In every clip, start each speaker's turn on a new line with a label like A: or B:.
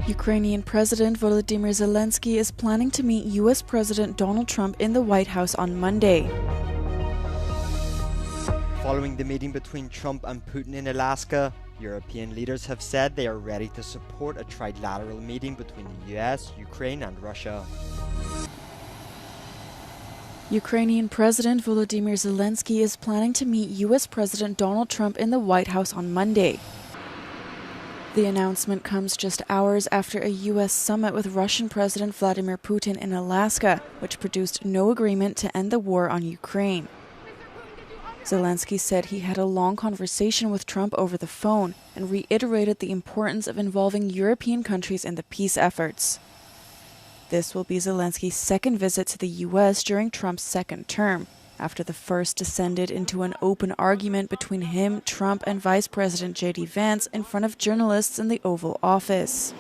A: Ukrainian President Volodymyr Zelensky is planning to meet U.S. President Donald Trump in the White House on Monday.
B: Following the meeting between Trump and Putin in Alaska, European leaders have said they are ready to support a trilateral meeting between the US, Ukraine and Russia.
A: Ukrainian President Volodymyr Zelensky is planning to meet U.S. President Donald Trump in the White House on Monday. The announcement comes just hours after a U.S. summit with Russian President Vladimir Putin in Alaska, which produced no agreement to end the war on Ukraine. Zelensky said he had a long conversation with Trump over the phone and reiterated the importance of involving European countries in the peace efforts. This will be Zelensky's second visit to the U.S. during Trump's second term, after the first descended into an open argument between him, Trump, and Vice President J.D. Vance in front of journalists in the Oval Office.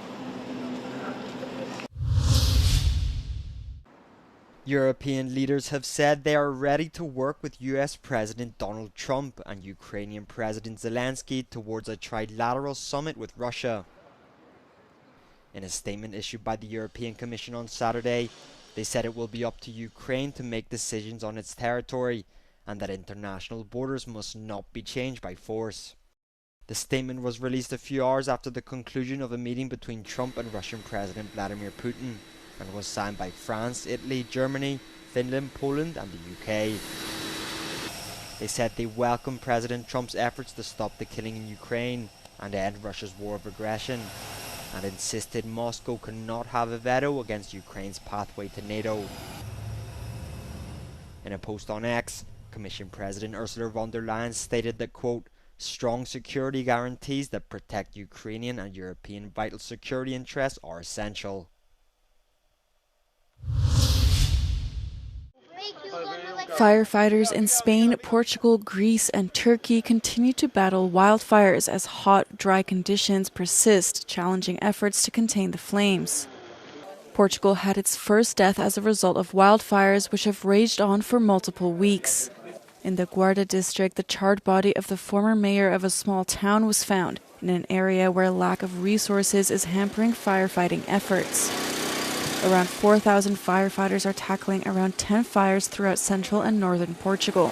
B: European leaders have said they are ready to work with US President Donald Trump and Ukrainian President Zelensky towards a trilateral summit with Russia. In a statement issued by the European Commission on Saturday, they said it will be up to Ukraine to make decisions on its territory and that international borders must not be changed by force. The statement was released a few hours after the conclusion of a meeting between Trump and Russian President Vladimir Putin and was signed by France, Italy, Germany, Finland, Poland and the UK. They said they welcome President Trump's efforts to stop the killing in Ukraine and end Russia's war of aggression, and insisted Moscow cannot have a veto against Ukraine's pathway to NATO. In a post on X, Commission President Ursula von der Leyen stated that, quote, strong security guarantees that protect Ukrainian and European vital security interests are essential.
A: Firefighters in Spain, Portugal, Greece, and Turkey continue to battle wildfires as hot, dry conditions persist, challenging efforts to contain the flames. Portugal had its first death as a result of wildfires, which have raged on for multiple weeks. In the Guarda district, the charred body of the former mayor of a small town was found in an area where lack of resources is hampering firefighting efforts. Around 4,000 firefighters are tackling around 10 fires throughout central and northern Portugal.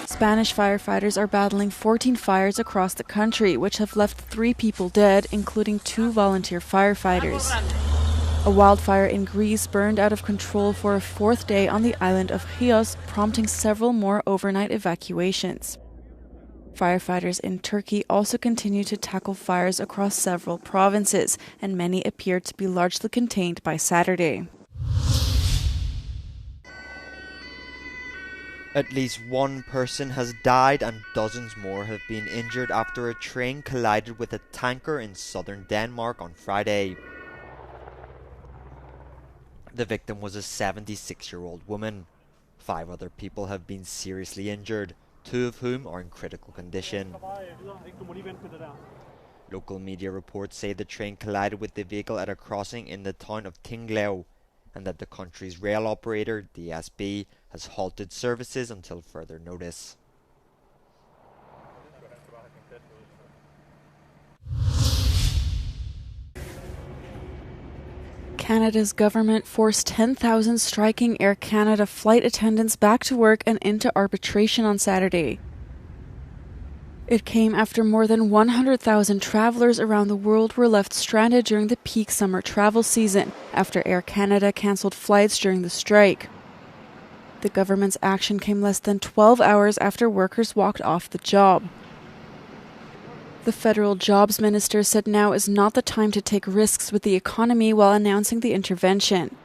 A: Spanish firefighters are battling 14 fires across the country, which have left 3 people dead, including 2 volunteer firefighters. A wildfire in Greece burned out of control for a 4th day on the island of Chios, prompting several more overnight evacuations. Firefighters in Turkey also continue to tackle fires across several provinces, and many appear to be largely contained by Saturday.
B: At least one person has died and dozens more have been injured after a train collided with a tanker in southern Denmark on Friday. The victim was a 76-year-old woman. 5 other people have been seriously injured, 2 of whom are in critical condition. Local media reports say the train collided with the vehicle at a crossing in the town of Tinglev, and that the country's rail operator, DSB, has halted services until further notice.
A: Canada's government forced 10,000 striking Air Canada flight attendants back to work and into arbitration on Saturday. It came after more than 100,000 travelers around the world were left stranded during the peak summer travel season after Air Canada cancelled flights during the strike. The government's action came less than 12 hours after workers walked off the job. The federal jobs minister said now is not the time to take risks with the economy while announcing the intervention.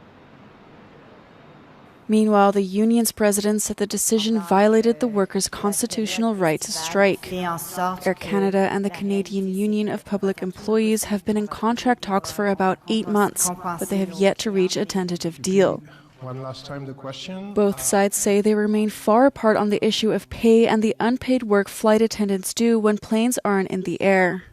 A: Meanwhile, the union's president said the decision violated the workers' constitutional right to strike. Air Canada and the Canadian Union of Public Employees have been in contract talks for about 8 months, but they have yet to reach a tentative deal.
C: One last time the question.
A: Both sides say they remain far apart on the issue of pay and the unpaid work flight attendants do when planes aren't in the air.